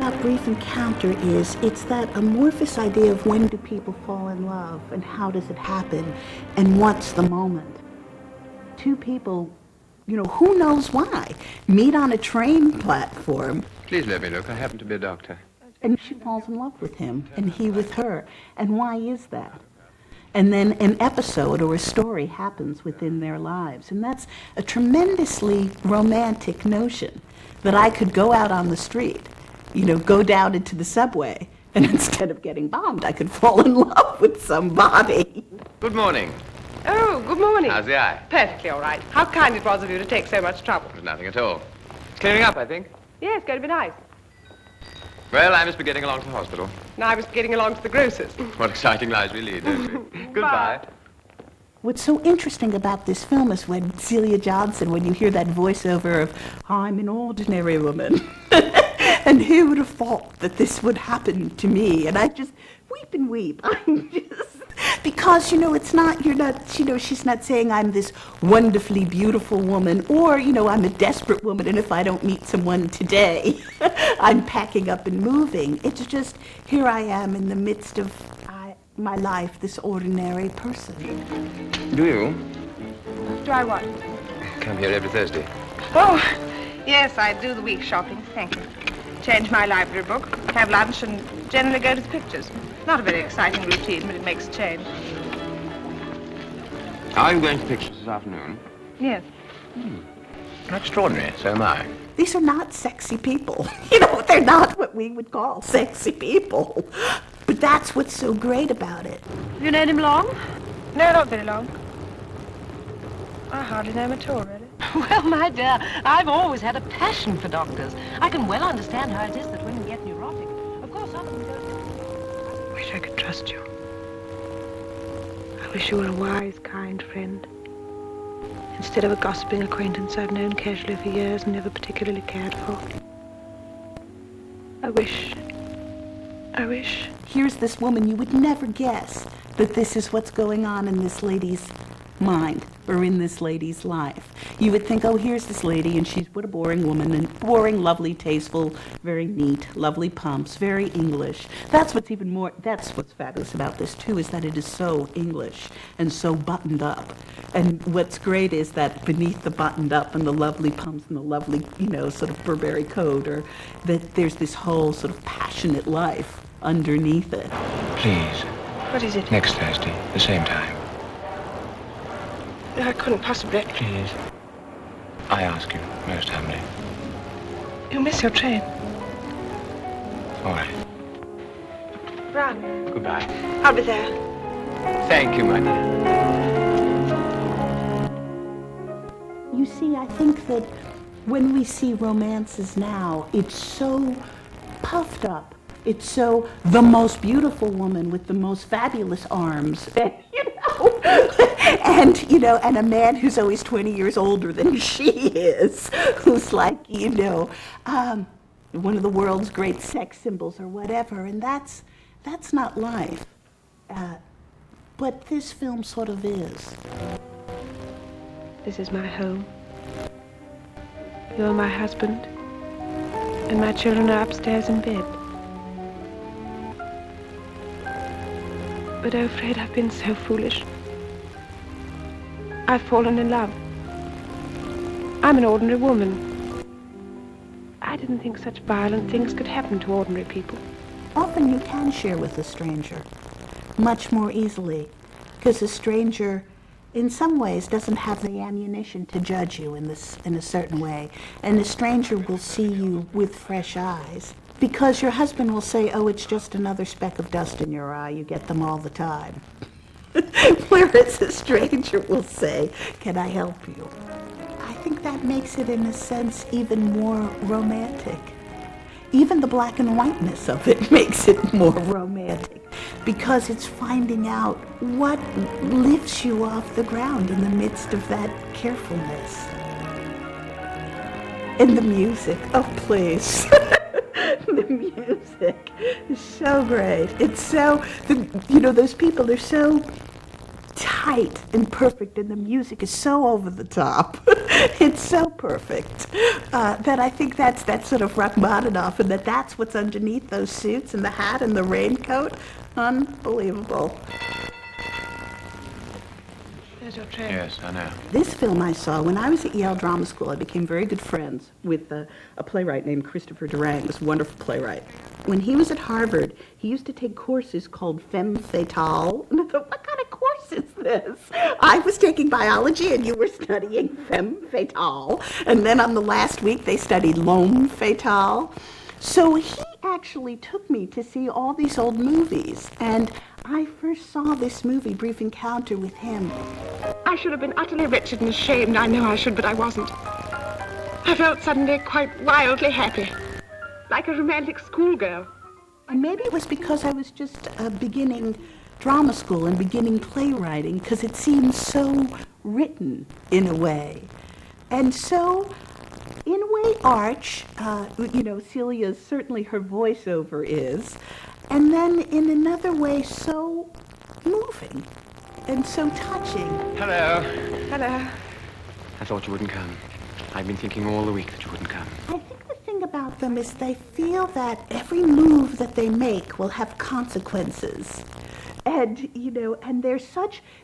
about Brief Encounter is it's that amorphous idea of when do people fall in love and how does it happen and what's the moment. Two people, who knows why, meet on a train platform. Please let me look. I happen to be a doctor. And she falls in love with him and he with her. And why is that? And then an episode or a story happens within their lives. And that's a tremendously romantic notion that I could go out on the street, go down into the subway, and instead of getting bombed, I could fall in love with somebody. Good morning. Oh, good morning. How's the eye? Perfectly all right. How kind it was of you to take so much trouble. There's nothing at all. It's clearing up, I think. Yes, going to be nice. Well, I must be getting along to the hospital. Now I was getting along to the grocer's. What exciting lives we lead, don't we? Goodbye. What's so interesting about this film is when Celia Johnson, when you hear that voiceover of, I'm an ordinary woman, and who would have thought that this would happen to me? And I just weep and weep. I'm just, because, she's not saying I'm this wonderfully beautiful woman, or, I'm a desperate woman, and if I don't meet someone today, I'm packing up and moving. It's just, here I am in the midst of my life, this ordinary person. Do you? Do I what? Come here every Thursday. Oh, yes, I do the week shopping. Thank you. Change my library book, have lunch, and generally go to the pictures. Not a very exciting routine, but it makes a change. Are you going to pictures this afternoon? Yes. Extraordinary. So am I. These are not sexy people. They're not what we would call sexy people. But that's what's so great about it. Have you known him long? No, not very long. I hardly know him at all, really. Well, my dear, I've always had a passion for doctors. I can well understand how it is that women get neurotic. Of course, some of them go... I wish I could trust you. I wish you were a wise, kind friend. Instead of a gossiping acquaintance I've known casually for years and never particularly cared for. I wish... Here's this woman, you would never guess that this is what's going on in this lady's mind or in this lady's life. You would think, oh, here's this lady, and she's what a boring woman, and boring, lovely, tasteful, very neat, lovely pumps, very English. That's what's fabulous about this, too, is that it is so English and so buttoned up. And what's great is that beneath the buttoned up and the lovely pumps and the lovely, sort of Burberry coat, or that there's this whole sort of passionate life underneath it. Please. What is it? Next Thursday, the same time. I couldn't possibly. Please. I ask you, most humbly. You miss your train. All right. Run. Goodbye. I'll be there. Thank you, my dear. You see, I think that when we see romances now, it's so puffed up. It's so the most beautiful woman with the most fabulous arms, and and a man who's always 20 years older than she is, who's like, one of the world's great sex symbols or whatever, and that's not life. But this film sort of is. This is my home. You're my husband, and my children are upstairs in bed. But oh, Fred, I've been so foolish. I've fallen in love. I'm an ordinary woman. I didn't think such violent things could happen to ordinary people. Often you can share with a stranger much more easily, because a stranger, in some ways, doesn't have the ammunition to judge you in a certain way, and a stranger will see you with fresh eyes. Because your husband will say, oh, it's just another speck of dust in your eye. You get them all the time. Whereas a stranger will say, can I help you? I think that makes it, in a sense, even more romantic. Even the black and whiteness of it makes it more romantic. Because it's finding out what lifts you off the ground in the midst of that carefulness. And the music, oh, please. The music is so great. It's so, those people are so tight and perfect, and the music is so over the top. It's so perfect that I think that's sort of Rachmaninoff, and that's what's underneath those suits and the hat and the raincoat. Unbelievable. There's your train. Yes, I know. This film I saw when I was at Yale Drama School. I became very good friends with a playwright named Christopher Durang, this wonderful playwright. When he was at Harvard, he used to take courses called Femme Fatale. And I thought, what kind of course is this? I was taking biology and you were studying Femme Fatale. And then on the last week, they studied L'Homme Fatale. So he actually took me to see all these old movies. And I first saw this movie, Brief Encounter, with him. I should have been utterly wretched and ashamed. I know I should, but I wasn't. I felt suddenly quite wildly happy. Like a romantic schoolgirl. And maybe it was because I was just beginning drama school and beginning playwriting, because it seemed so written in a way. And so, in a way, arch, Celia's, certainly her voiceover is, and then in another way, so moving and so touching. Hello. Hello. I thought you wouldn't come. I've been thinking all the week that you wouldn't come. I think the thing about them is they feel that every move that they make will have consequences. And, and they're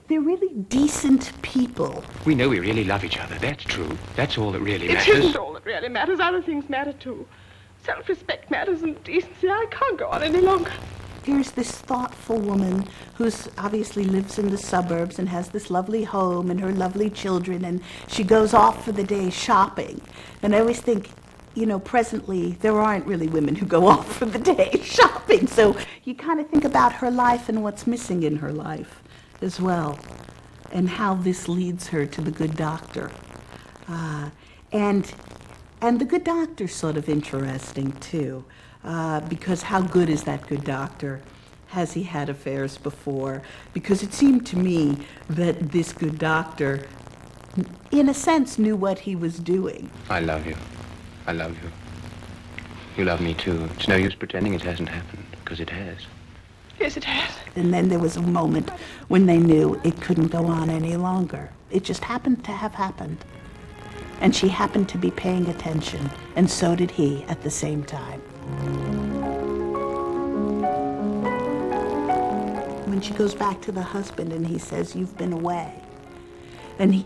really decent people. We know we really love each other. That's true. That's all that really It matters. isn't all that really matters. Other things matter too. Self-respect matters and decency. I can't go on any longer. Here's this thoughtful woman who's obviously lives in the suburbs and has this lovely home and her lovely children, and she goes off for the day shopping. And I always think, presently there aren't really women who go off for the day shopping. So you kind of think about her life and what's missing in her life as well, and how this leads her to the good doctor. And the good doctor's sort of interesting too. Because how good is that good doctor? Has he had affairs before? Because it seemed to me that this good doctor, in a sense, knew what he was doing. I love you. I love you. You love me too. It's no use pretending it hasn't happened, because it has. Yes, it has. And then there was a moment when they knew it couldn't go on any longer. It just happened to have happened. And she happened to be paying attention, and so did he at the same time. When she goes back to the husband and he says, "You've been away," and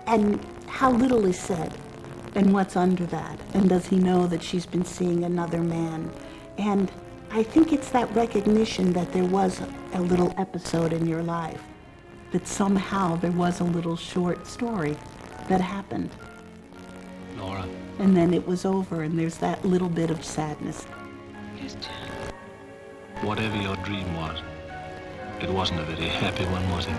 and how little is said, and what's under that, and does he know that she's been seeing another man? And I think it's that recognition that there was a little episode in your life, that somehow there was a little short story that happened. Laura. And then it was over, and there's that little bit of sadness. Yes, dear. Whatever your dream was, it wasn't a very happy one, was it?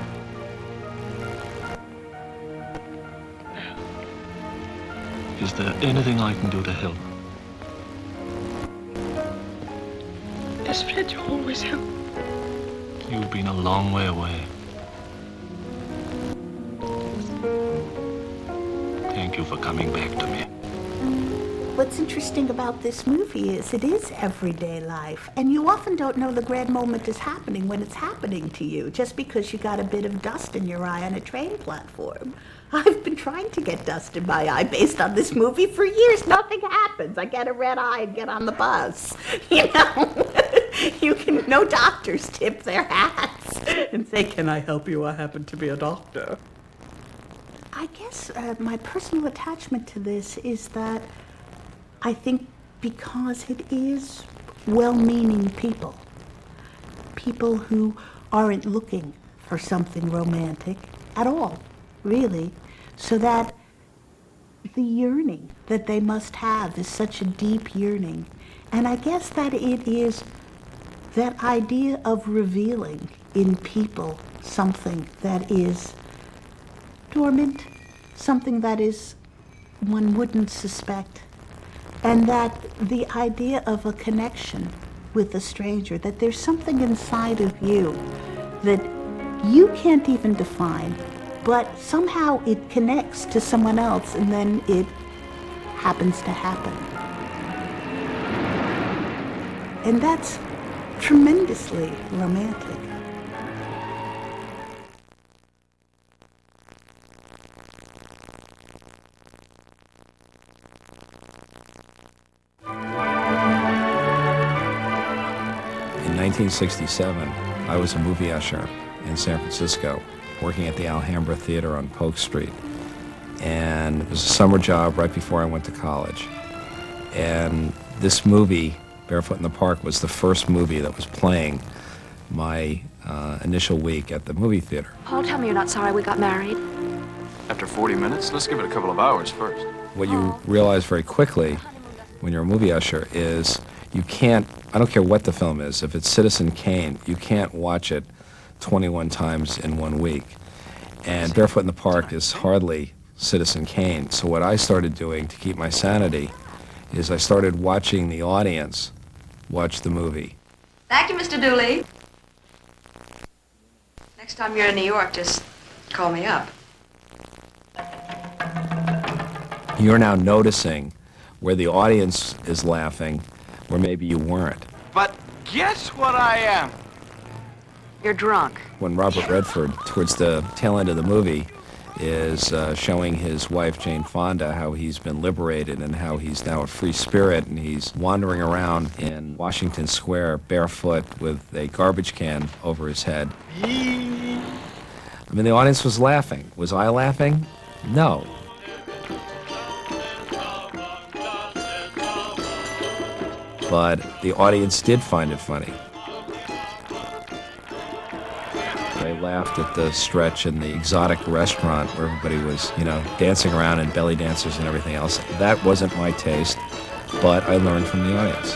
Is there anything I can do to help? Yes, Fred, you always help. You've been a long way away. Thank you for coming back to me. What's interesting about this movie is it is everyday life, and you often don't know the grand moment is happening when it's happening to you, just because you got a bit of dust in your eye on a train platform. I've been trying to get dust in my eye based on this movie for years. Nothing happens. I get a red eye and get on the bus. No doctors tip their hats and say, "Can I help you? I happen to be a doctor." I guess my personal attachment to this is that I think because it is well-meaning people who aren't looking for something romantic at all, really, so that the yearning that they must have is such a deep yearning. And I guess that it is that idea of revealing in people something that is dormant, something that is one wouldn't suspect, and that the idea of a connection with a stranger, that there's something inside of you that you can't even define, but somehow it connects to someone else, and then it happens to happen. And that's tremendously romantic. 1967, I was a movie usher in San Francisco, working at the Alhambra Theater on Polk Street. And it was a summer job right before I went to college. And this movie, Barefoot in the Park, was the first movie that was playing my initial week at the movie theater. Paul, tell me you're not sorry we got married. After 40 minutes, let's give it a couple of hours first. What you realize very quickly when you're a movie usher is you can't, I don't care what the film is, if it's Citizen Kane, you can't watch it 21 times in 1 week. And Barefoot in the Park is hardly Citizen Kane. So what I started doing to keep my sanity is I started watching the audience watch the movie. Thank you, Mr. Dooley. Next time you're in New York, just call me up. You're now noticing where the audience is laughing, where maybe you weren't. But guess what I am? You're drunk. When Robert Redford, towards the tail end of the movie, is showing his wife, Jane Fonda, how he's been liberated and how he's now a free spirit, and he's wandering around in Washington Square barefoot with a garbage can over his head. I mean, the audience was laughing. Was I laughing? No. But the audience did find it funny. They laughed at the stretch in the exotic restaurant where everybody was, you know, dancing around and belly dancers and everything else. That wasn't my taste, but I learned from the audience.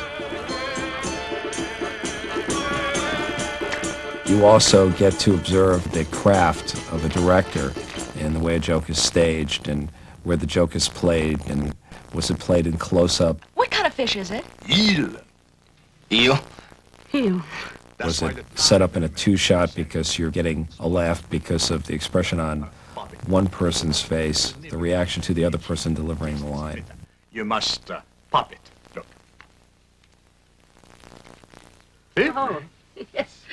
You also get to observe the craft of a director and the way a joke is staged and where the joke is played and was it played in close-up. What kind of fish is it? Eel. Eel? Eel. Was it set up in a two-shot because you're getting a laugh because of the expression on one person's face, the reaction to the other person delivering the line? You must pop it. Look. See? Oh, yes.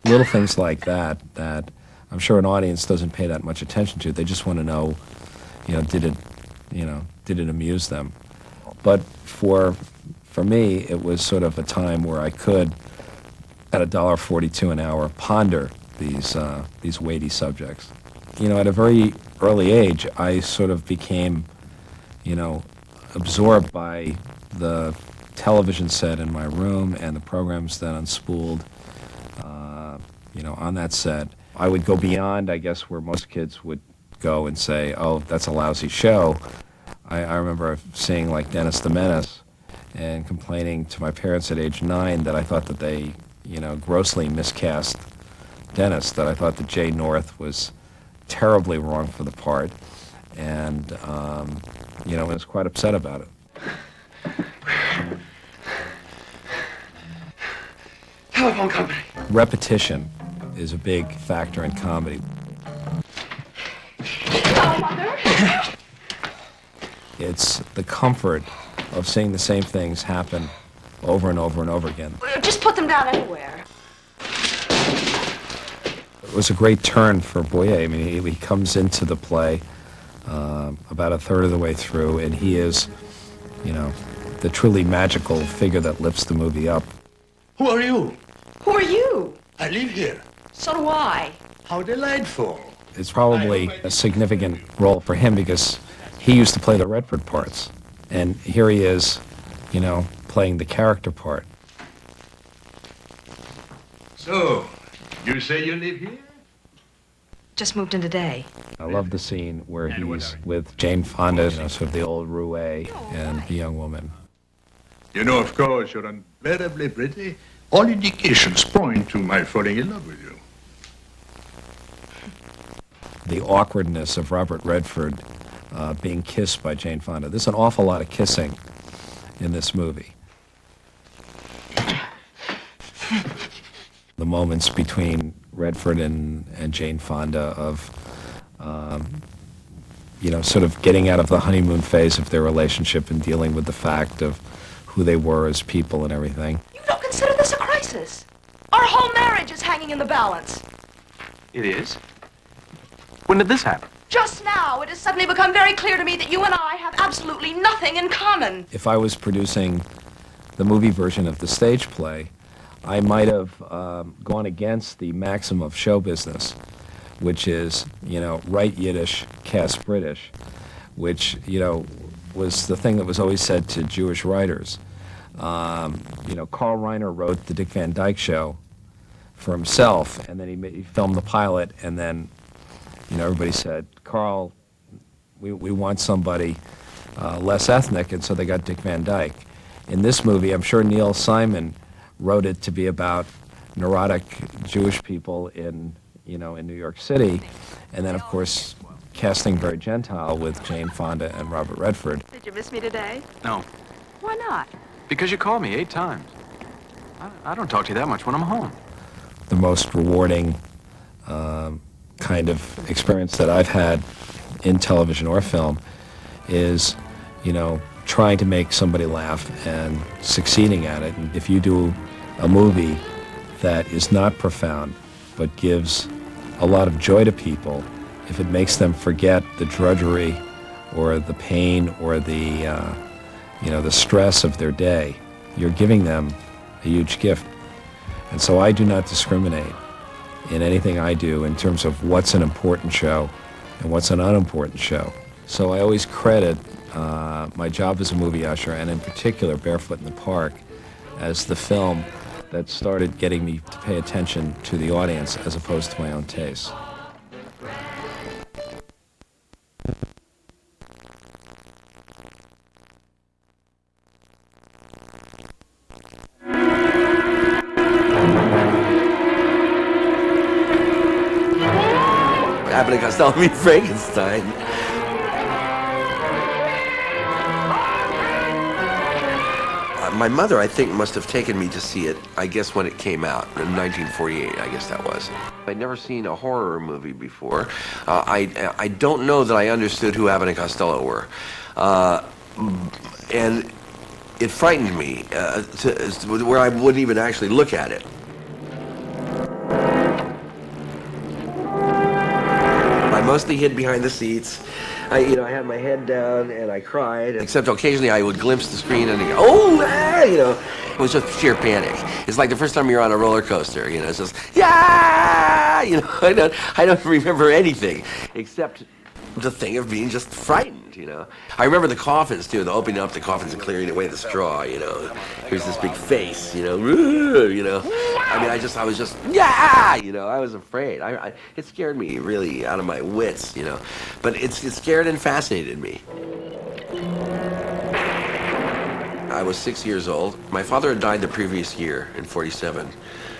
Little things like that I'm sure an audience doesn't pay that much attention to. They just want to know, did it amuse them? But for me, it was sort of a time where I could, at $1.42 an hour, ponder these weighty subjects. At a very early age, I sort of became, absorbed by the television set in my room and the programs that unspooled, on that set. I would go beyond, I guess, where most kids would go and say, oh, that's a lousy show. I remember seeing, like, Dennis the Menace and complaining to my parents at age 9 that I thought that they, grossly miscast Dennis, that I thought that Jay North was terribly wrong for the part, and, I was quite upset about it. Telephone company. Repetition is a big factor in comedy. Oh, Mother. It's the comfort of seeing the same things happen over and over and over again. Just put them down anywhere. It was a great turn for Boyer. I mean, he comes into the play about a third of the way through, and he is, the truly magical figure that lifts the movie up. Who are you? Who are you? I live here. So do I. How delightful. It's probably a significant role for him because he used to play the Redford parts. And here he is, playing the character part. So, you say you live here? Just moved in today. I love the scene where he's with Jane Fonda, sort of the old roue and the young woman. Of course, you're unbearably pretty. All indications point to my falling in love with you. The awkwardness of Robert Redford being kissed by Jane Fonda. There's an awful lot of kissing in this movie. The moments between Redford and Jane Fonda of, sort of getting out of the honeymoon phase of their relationship and dealing with the fact of who they were as people and everything. You don't consider this a crisis. Our whole marriage is hanging in the balance. It is? When did this happen? Just now, it has suddenly become very clear to me that you and I have absolutely nothing in common. If I was producing the movie version of the stage play, I might have gone against the maxim of show business, which is, write Yiddish, cast British, which, was the thing that was always said to Jewish writers. Carl Reiner wrote the Dick Van Dyke Show for himself, and then he filmed the pilot, and then, everybody said, Carl, we want somebody less ethnic, and so they got Dick Van Dyke. In this movie, I'm sure Neil Simon wrote it to be about neurotic Jewish people in New York City, and then, of course, casting very Gentile with Jane Fonda and Robert Redford. Did you miss me today? No, Why not? because you called me 8 times. I don't talk to you that much when I'm home. The most rewarding kind of experience that I've had in television or film is, trying to make somebody laugh and succeeding at it. And if you do a movie that is not profound but gives a lot of joy to people, if it makes them forget the drudgery or the pain or the stress of their day, you're giving them a huge gift. And so I do not discriminate in anything I do in terms of what's an important show and what's an unimportant show. So I always credit my job as a movie usher, and in particular Barefoot in the Park, as the film that started getting me to pay attention to the audience as opposed to my own tastes. Abbott and Costello meet Frankenstein. My mother, I think, must have taken me to see it, I guess, when it came out, in 1948, I guess that was. I'd never seen a horror movie before. I don't know that I understood who Abbott and Costello were. And it frightened me to where I wouldn't even actually look at it. I mostly hid behind the seats. I had my head down and I cried. Except occasionally I would glimpse the screen and go, oh, ah, it was just sheer panic. It's like the first time you're on a roller coaster, it's just, yeah, I don't remember anything except the thing of being just frightened, I remember the coffins too, the opening up the coffins and clearing away the straw, Here's this big face, I was just, yeah, I was afraid. It scared me really out of my wits, but it scared and fascinated me. I was 6 years old. My father had died the previous year in 47.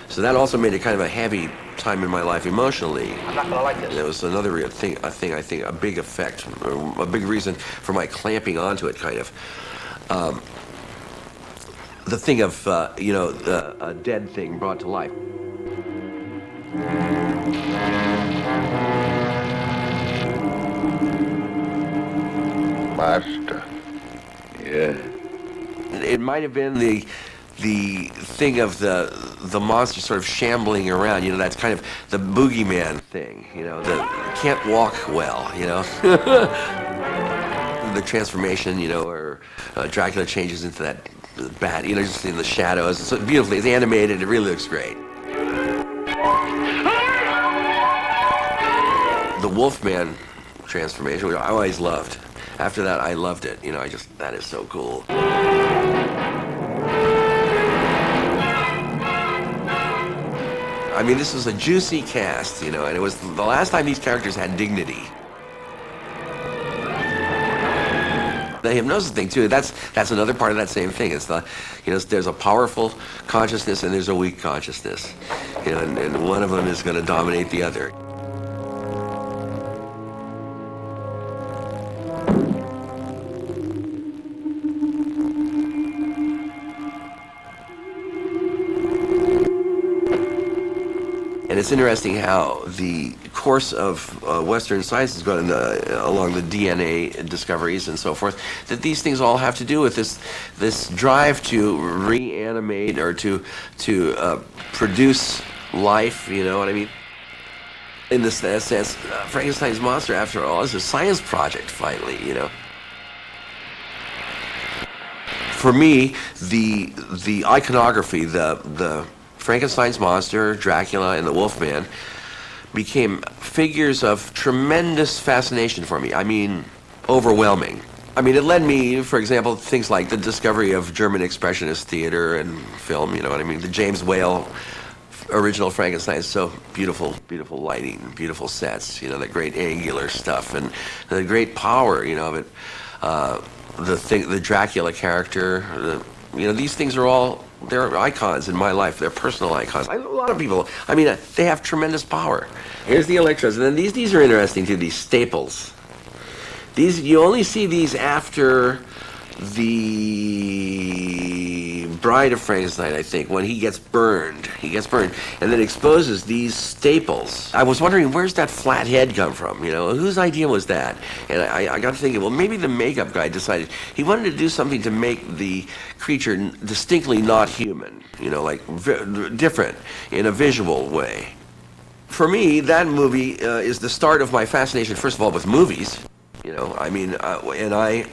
So that also made it kind of a heavy time in my life emotionally. I'm not gonna like this. And it was another real thing, I think, a big effect, a big reason for my clamping onto it, kind of. The thing of, a dead thing brought to life. Master. Yeah. It might have been the thing of the monster sort of shambling around, that's kind of the boogeyman thing, the can't walk well, the transformation, or Dracula changes into that bat, just in the shadows. It's so beautifully, it's animated, it really looks great. The Wolfman transformation, which I always loved. After that, I loved it, that is so cool. I mean, this was a juicy cast, and it was the last time these characters had dignity. The hypnosis thing, too, that's another part of that same thing. It's there's a powerful consciousness and there's a weak consciousness, and one of them is going to dominate the other. And it's interesting how the course of Western science has gone along the DNA discoveries and so forth, that these things all have to do with this drive to reanimate or to produce life, you know what I mean? In this sense, Frankenstein's monster, after all, is a science project, finally, you know. For me, the iconography, the Frankenstein's monster, Dracula, and the Wolfman became figures of tremendous fascination for me. I mean, overwhelming. I mean, it led me, for example, things like the discovery of German expressionist theater and film, you know what I mean? The James Whale original Frankenstein is so beautiful, beautiful lighting, beautiful sets, you know, the great angular stuff, and the great power, you know, of it. The Dracula character, you know, these things are all, they're icons in my life. They're personal icons. A lot of people, I mean, they have tremendous power. Here's the electrodes, and then these are interesting too, these staples. These, you only see these after the Bride of Frankenstein, I think, when he gets burned. He gets burned and then exposes these staples. I was wondering, where's that flat head come from? You know, whose idea was that? And I got to thinking, well, maybe the makeup guy decided he wanted to do something to make the creature distinctly not human, you know, like different in a visual way. For me, that movie is the start of my fascination, first of all, with movies. You know, I mean, and I'm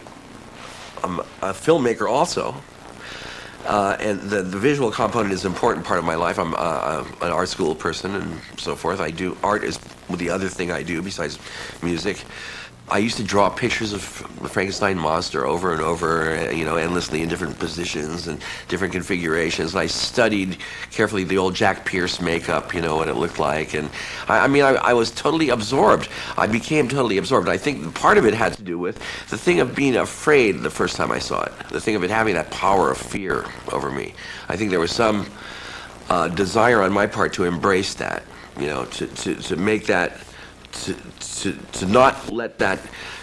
a filmmaker also, and the visual component is an important part of my life. I'm an art school person and so forth. Art is the other thing I do besides music. I used to draw pictures of the Frankenstein monster over and over, you know, endlessly in different positions and different configurations. And I studied carefully the old Jack Pierce makeup, you know, what it looked like. And I was totally absorbed. I became totally absorbed. I think part of it had to do with the thing of being afraid the first time I saw it, the thing of it having that power of fear over me. I think there was some desire on my part to embrace that, you know, to make that, to not let that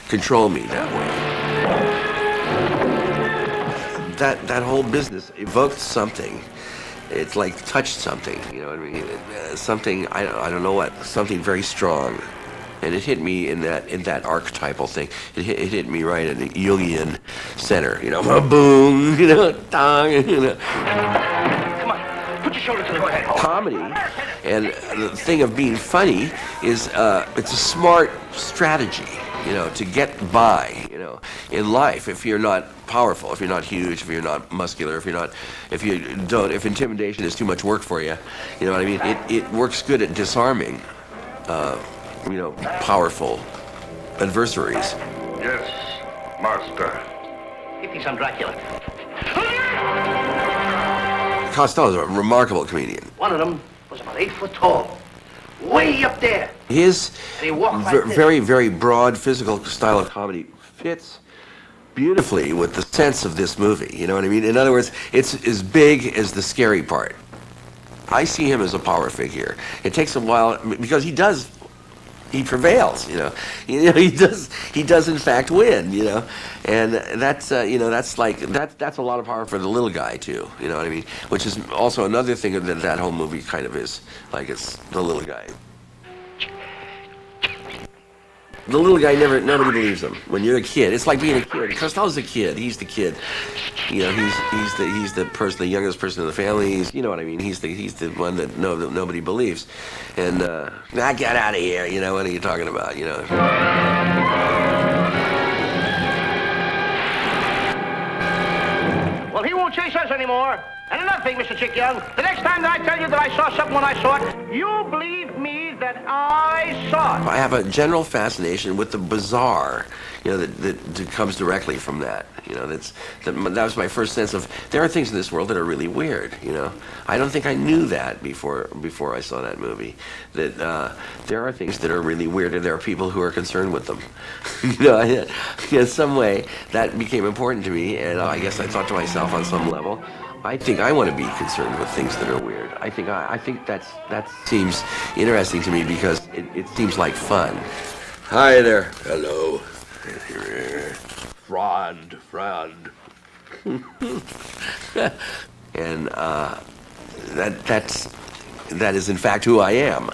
control me that way. That whole business evoked something. It's like touched something, you know what I mean? Something, I don't know what, something very strong. And it hit me in that archetypal thing. It hit me right in the Jungian center, you know, boom, you know, dong, you know. Come on, put your shoulder to the head. Comedy, and the thing of being funny is it's a smart strategy, you know, to get by, you know, in life. If you're not powerful, if you're not huge, if you're not muscular, if intimidation is too much work for you, you know what I mean? It works good at disarming, you know, powerful adversaries. Yes, master. Give me some Dracula. Costello is a remarkable comedian. One of them was about 8 foot tall, way up there. His And he walked like this. very, very broad physical style of comedy fits beautifully with the sense of this movie. You know what I mean? In other words, it's as big as the scary part. I see him as a power figure. It takes a while because he prevails, you know. He does in fact win, you know. And that's you know, that's a lot of power for the little guy too, you know what I mean? Which is also another thing that whole movie kind of is, like, it's the little guy. The little guy nobody believes him. When you're a kid, it's like being a kid. Costello's a kid. He's the kid. You know, he's the person, the youngest person in the family. You know what I mean? He's the one that nobody believes. And get out of here. You know, what are you talking about? You know. Well, he won't chase us anymore. And another thing, Mr. Chick Young, the next time that I tell you that I saw something when I saw it, you believe me that I saw it. I have a general fascination with the bizarre, you know, that comes directly from that. You know, that was my first sense of, there are things in this world that are really weird, you know. I don't think I knew that before I saw that movie, that there are things that are really weird and there are people who are concerned with them. You know, in some way that became important to me, and I guess I thought to myself on some level, I think I want to be concerned with things that are weird. I think that seems interesting to me because it seems like fun. Hi there. Hello. Friend. And that is in fact who I am.